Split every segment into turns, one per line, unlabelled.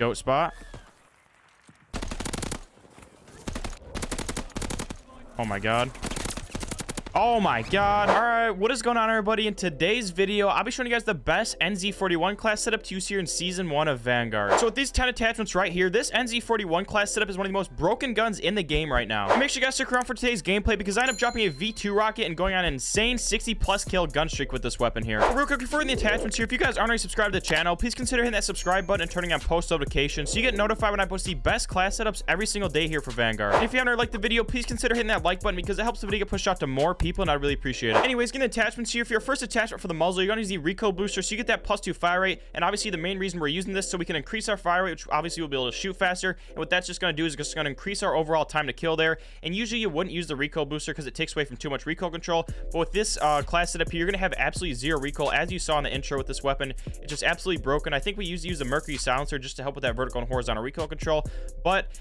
Goat spot. Oh my god. Oh my god. All right, what is going on, everybody? In today's video, I'll be showing you guys the best NZ-41 class setup to use here in season 1 of Vanguard. So with these 10 attachments right here, this NZ-41 class setup is one of the most broken guns in the game right now. And make sure you guys stick around for today's gameplay because I end up dropping a V2 rocket and going on an insane 60+ kill gun streak with this weapon here. But real quick, before the attachments here, if you guys aren't already subscribed to the channel, please consider hitting that subscribe button and turning on post notifications so you get notified when I post the best class setups every single day here for Vanguard. And if you haven't already liked the video, please consider hitting that like button because it helps the video get pushed out to more people and I really appreciate it. Anyways, getting the attachments here. For your first attachment for the muzzle, you're going to use the recoil booster, so you get that +2 fire rate. And obviously, the main reason we're using this so we can increase our fire rate, which obviously we'll be able to shoot faster. And what that's just going to do is just going to increase our overall time to kill there. And usually, you wouldn't use the recoil booster because it takes away from too much recoil control. But with this class setup here, you're going to have absolutely zero recoil, as you saw in the intro with this weapon. It's just absolutely broken. I think we used to use the mercury silencer just to help with that vertical and horizontal recoil control. But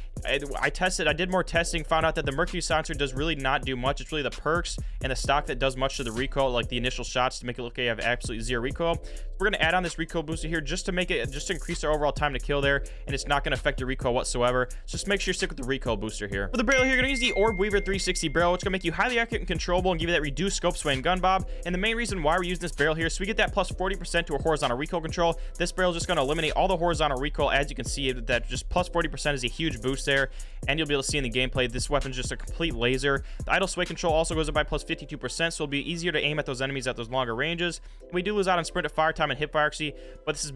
I tested, I did more testing, found out that the mercury silencer does really not do much. It's really the perks and the stock that does much to the recoil, like the initial shots, to make it look like you have absolutely zero recoil. So we're going to add on this recoil booster here just to make it, just to increase our overall time to kill there, and it's not going to affect your recoil whatsoever. So just make sure you stick with the recoil booster here. For the barrel here, you're going to use the Orb Weaver 360 barrel, which is going to make you highly accurate and controllable and give you that reduced scope sway and gun bob. And the main reason why we're using this barrel here, so we get that +40% to a horizontal recoil control. This barrel is just going to eliminate all the horizontal recoil. As you can see, that just +40% is a huge boost there, and you'll be able to see in the gameplay this weapon's just a complete laser. The idle sway control also goes up by +52%, so it'll be easier to aim at those enemies at those longer ranges. We do lose out on sprint at fire time and hip fire accuracy, but this is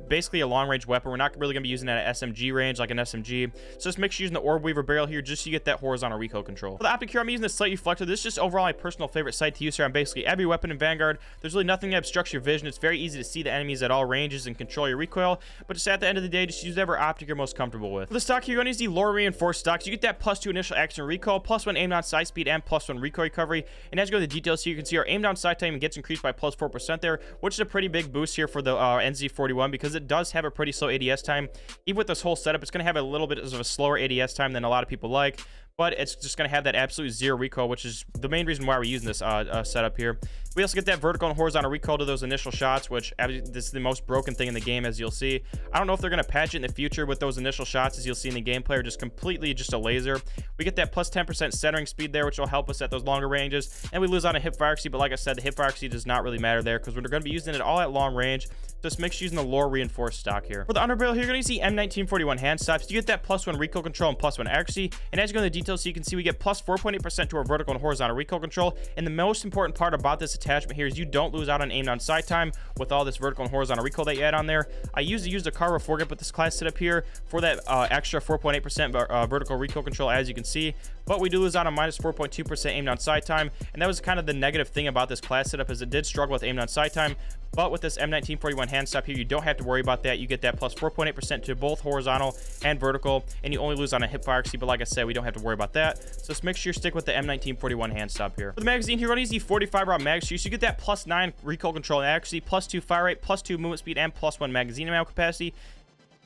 basically a long range weapon. We're not really going to be using that at SMG range like an SMG. So just make sure you're using the Orb Weaver barrel here just so you get that horizontal recoil control. For the optic here, I'm using the sight reflector. This is just overall my personal favorite sight to use here on basically every weapon in Vanguard. There's really nothing that obstructs your vision. It's very easy to see the enemies at all ranges and control your recoil, but just at the end of the day, just use whatever optic you're most comfortable with. For the stock here, you're going to use the lower reinforced stock. So you get that +2 initial action recoil, +1 aim down sight speed, and +1 recoil recovery. And as you go to the details here, you can see our aim down sight time gets increased by +4% there, which is a pretty big boost here for the NZ-41 because it does have a pretty slow ADS time. Even with this whole setup, it's going to have a little bit of a slower ADS time than a lot of people like, but it's just going to have that absolute zero recoil, which is the main reason why we're using this setup here. We also get that vertical and horizontal recoil to those initial shots, which this is the most broken thing in the game, as you'll see. I don't know if they're going to patch it in the future with those initial shots, as you'll see in the gameplay, are just completely just a laser. We get that +10% centering speed there, which will help us at those longer ranges, and we lose on a hip fire accuracy, but like I said, the hip fire accuracy does not really matter there because we're going to be using it all at long range. Just make sure you're using the lower reinforced stock here. For the underbarrel here, you're going to use the M1941 hand stops. You get that +1 recoil control and +1 accuracy, and as you go in the details, so you can see we get +4.8% to our vertical and horizontal recoil control. And the most important part about this attachment here is you don't lose out on aim down sight time with all this vertical and horizontal recoil that you add on there. I usually use the Carver foregrip with this class setup here for that extra 4.8% vertical recoil control, as you can see, but we do lose out on -4.2% aim down sight time, and that was kind of the negative thing about this class setup, is it did struggle with aim down sight time. But with this M1941 hand stop here, you don't have to worry about that. You get that +4.8% to both horizontal and vertical, and you only lose on a hip fire accuracy, but like I said, we don't have to worry about that. So just make sure you stick with the M1941 hand stop here. For the magazine here, we're going to use the 45 round mag series. So you get that +9 recoil control and accuracy, +2 fire rate, +2 movement speed, and +1 magazine ammo capacity.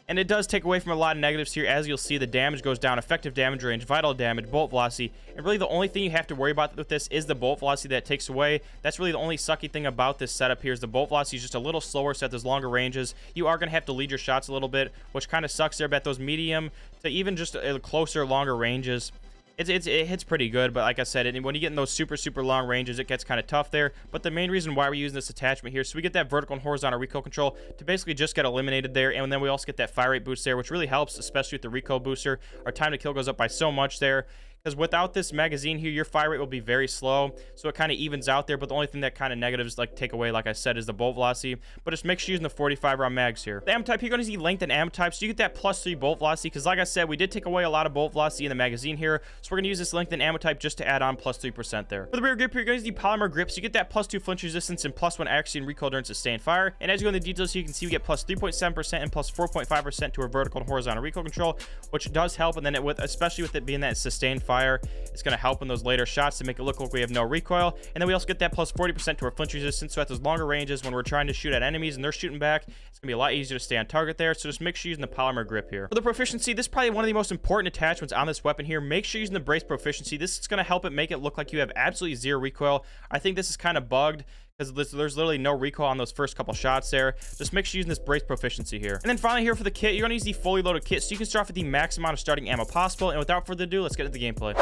And it does take away from a lot of negatives here. As you'll see, the damage goes down, effective damage range, vital damage, bolt velocity, and really the only thing you have to worry about with this is the bolt velocity that it takes away. That's really the only sucky thing about this setup here, is the bolt velocity is just a little slower, so at those longer ranges you are going to have to lead your shots a little bit, which kind of sucks there. But at those medium to even just closer, longer ranges, it hits pretty good. But like I said, when you get in those super long ranges, it gets kind of tough there. But the main reason why we're using this attachment here, so we get that vertical and horizontal recoil control to basically just get eliminated there, and then we also get that fire rate boost there, which really helps, especially with the recoil booster. Our time to kill goes up by so much there, because without this magazine here, your fire rate will be very slow, so it kind of evens out there. But the only thing that kind of negatives like take away, like I said, is the bolt velocity. But just make sure you're using the 45 round mags here. The ammo type, you're going to see length and ammo type, so you get that +3 bolt velocity, because like I said, we did take away a lot of bolt velocity in the magazine here, so we're going to use this length and ammo type just to add on +3% there. For the rear grip here, you're going to use the polymer grip, so you get that +2 flinch resistance and +1 accuracy and recoil during sustained fire. And as you go in the details, you can see we get +3.7% and +4.5% to our vertical and horizontal recoil control, which does help. And then especially with it being that sustained fire, it's going to help in those later shots to make it look like we have no recoil. And then we also get that +40% to our flinch resistance, so at those longer ranges when we're trying to shoot at enemies and they're shooting back, it's going to be a lot easier to stay on target there. So just make sure you're using the polymer grip here. For the proficiency, this is probably one of the most important attachments on this weapon here. Make sure you're using the brace proficiency. This is going to help it make it look like you have absolutely zero recoil. I think this is kind of bugged, because there's literally no recoil on those first couple shots there. Just make sure you're using this brace proficiency here. And then finally here for the kit, you're going to use the fully loaded kit so you can start off with the max amount of starting ammo possible. And without further ado, let's get into the gameplay.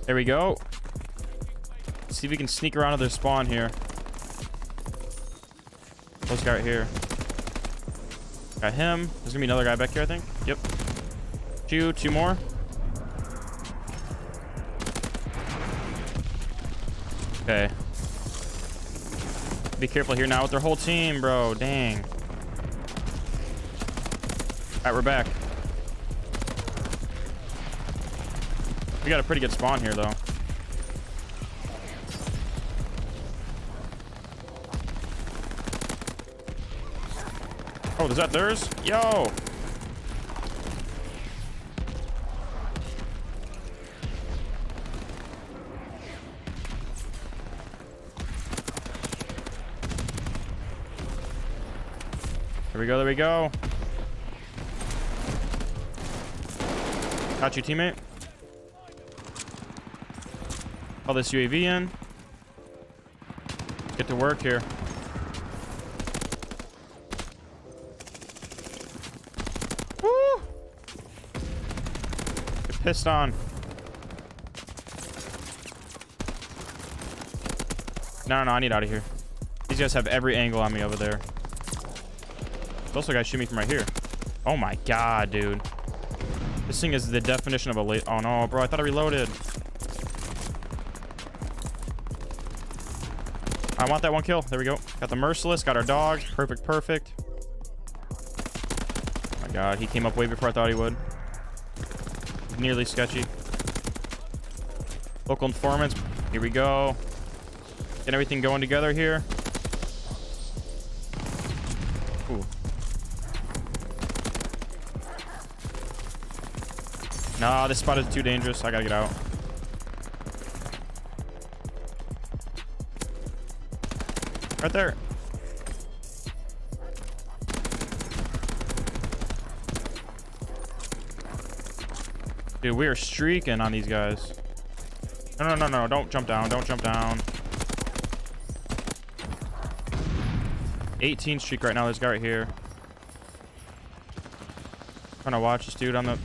There we go. Let's see if we can sneak around to their spawn here. Close guy right here. Got him. There's gonna be another guy back here, I think. Yep. Two more. Okay. Be careful here now with their whole team, bro. Dang. Alright, we're back. We got a pretty good spawn here, though. Oh, is that theirs? Yo! There we go, there we go. Got you, teammate. Call this UAV in. Get to work here. Woo! Get pissed on. No, I need out of here. These guys have every angle on me over there. There's also a guy shooting me from right here. Oh my god, dude. This thing is the definition of a late. Oh no, bro, I thought I reloaded. I want that one kill. There we go. Got the merciless. Got our dogs. Perfect, perfect. Oh my god, he came up way before I thought he would. Nearly sketchy. Local informants. Here we go. Get everything going together here. Ooh. Nah, this spot is too dangerous. I gotta get out. Right there. Dude, we are streaking on these guys. No. Don't jump down. Don't jump down. 18 streak right now. There's a guy right here. Trying to watch this dude on the...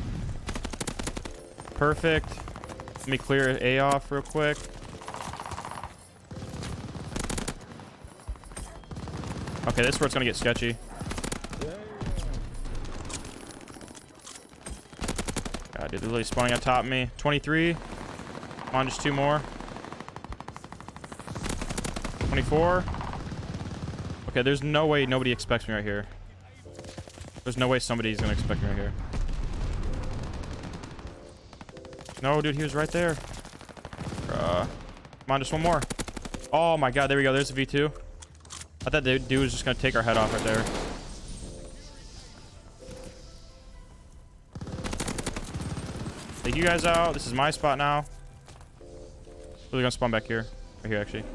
Perfect. Let me clear A off real quick. Okay, this is where it's gonna get sketchy. God, dude, they're literally spawning on top of me. 23. Come on, just two more. 24. Okay, there's no way nobody expects me right here. There's no way somebody's gonna expect me right here. No, dude, he was right there. Come on, just one more. Oh my god, there we go. There's a V2. I thought the dude was just gonna take our head off right there. Take you guys out. This is my spot now. Really gonna spawn back here. Right here, actually.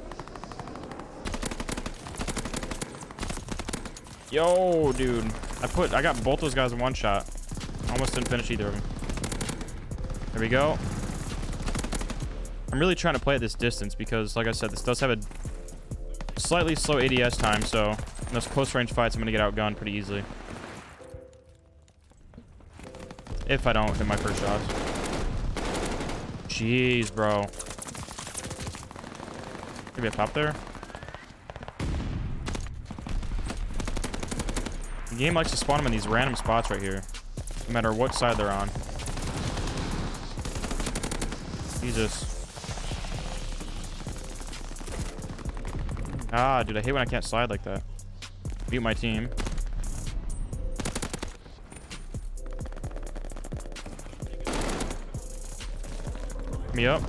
Yo, dude. I got both those guys in one shot. Almost didn't finish either of them. There we go. I'm really trying to play at this distance because, like I said, this does have a slightly slow ADS time, so in those close range fights, I'm going to get outgunned pretty easily. If I don't hit my first shot. Jeez, bro. Maybe a pop there. The game likes to spawn them in these random spots right here, no matter what side they're on. Jesus. Ah, dude, I hate when I can't slide like that. Beat my team. Me up.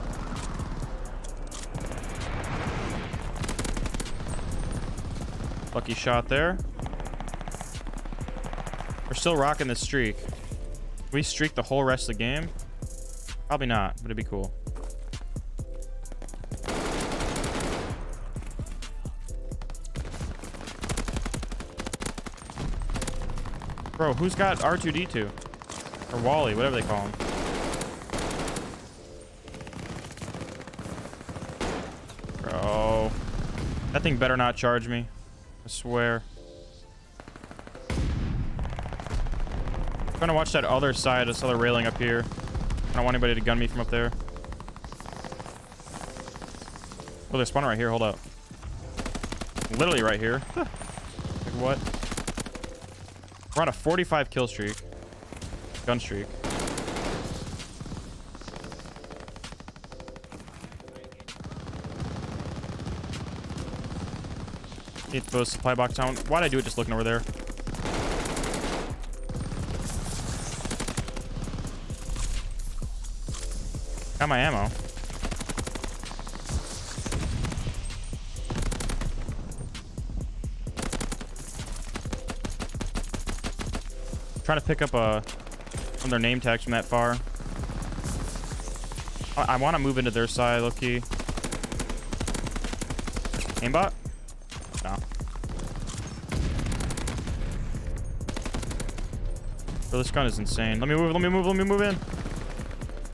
Lucky shot there. We're still rocking this streak. Can we streak the whole rest of the game? Probably not, but it'd be cool. Bro, who's got R2-D2? Or Wally, whatever they call him. That thing better not charge me. I swear. I'm trying to watch that other side, this other railing up here. I don't want anybody to gun me from up there. Oh, they're spawning right here. Hold up. Literally right here. Like what? We're on a 45 kill streak. Gun streak. Need to throw a supply box down. Why'd I do it just looking over there? Got my ammo. Trying to pick up one of their name tags from that far. I want to move into their side, low-key. Aimbot? No. Bro, this gun is insane. Let me move in.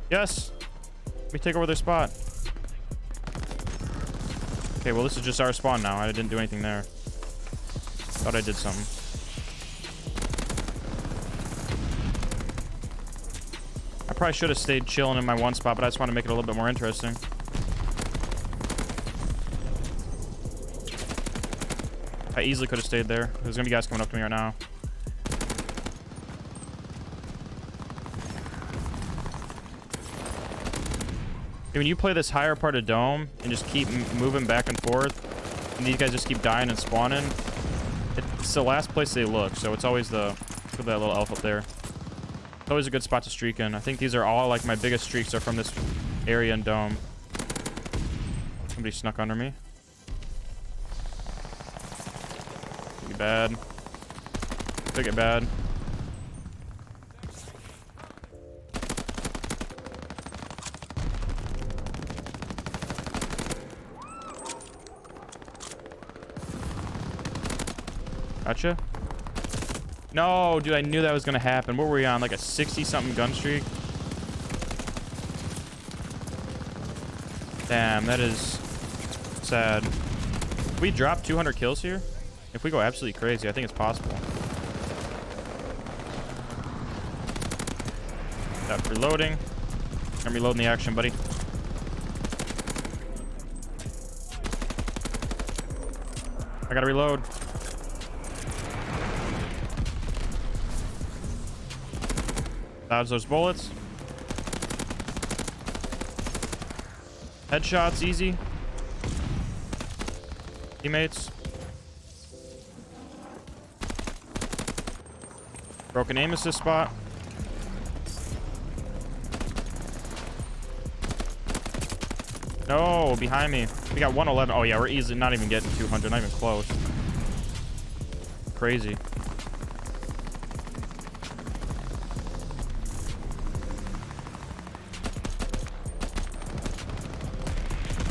Yes. Let me take over their spot. Okay, well, this is just our spawn now. I didn't do anything there. Thought I did something. I probably should have stayed chilling in my one spot, but I just want to make it a little bit more interesting. I easily could have stayed there. There's gonna be guys coming up to me right now. When you play this higher part of Dome and just keep moving back and forth, and these guys just keep dying and spawning, it's the last place they look. So it's always look at that little elf up there. It's always a good spot to streak in. I think these are all like my biggest streaks are from this area in Dome. Somebody snuck under me. Pretty bad. Took it bad. Gotcha. No, dude, I knew that was gonna happen. What were we on? Like a 60-something gun streak? Damn, that is sad. We dropped 200 kills here? If we go absolutely crazy, I think it's possible. Stop reloading. I'm reloading the action, buddy. I gotta reload. Dodge those bullets. Headshots, easy. Teammates. Broken aim assist spot. No, behind me. We got 111. Oh, yeah, we're easily not even getting 200. Not even close. Crazy.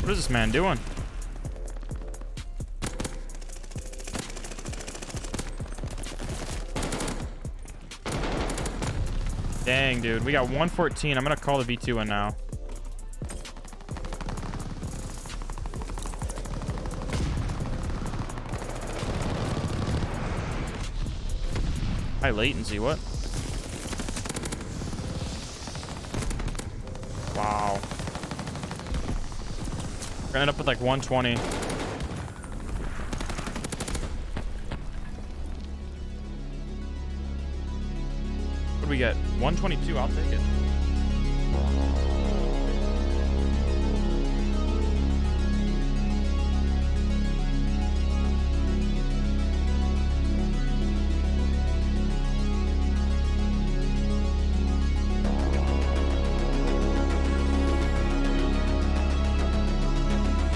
What is this man doing? Dang, dude. We got 114. I'm going to call the V2 in now. High latency. What? Wow. We're gonna end up with like 120. What do we get? 122. I'll take it.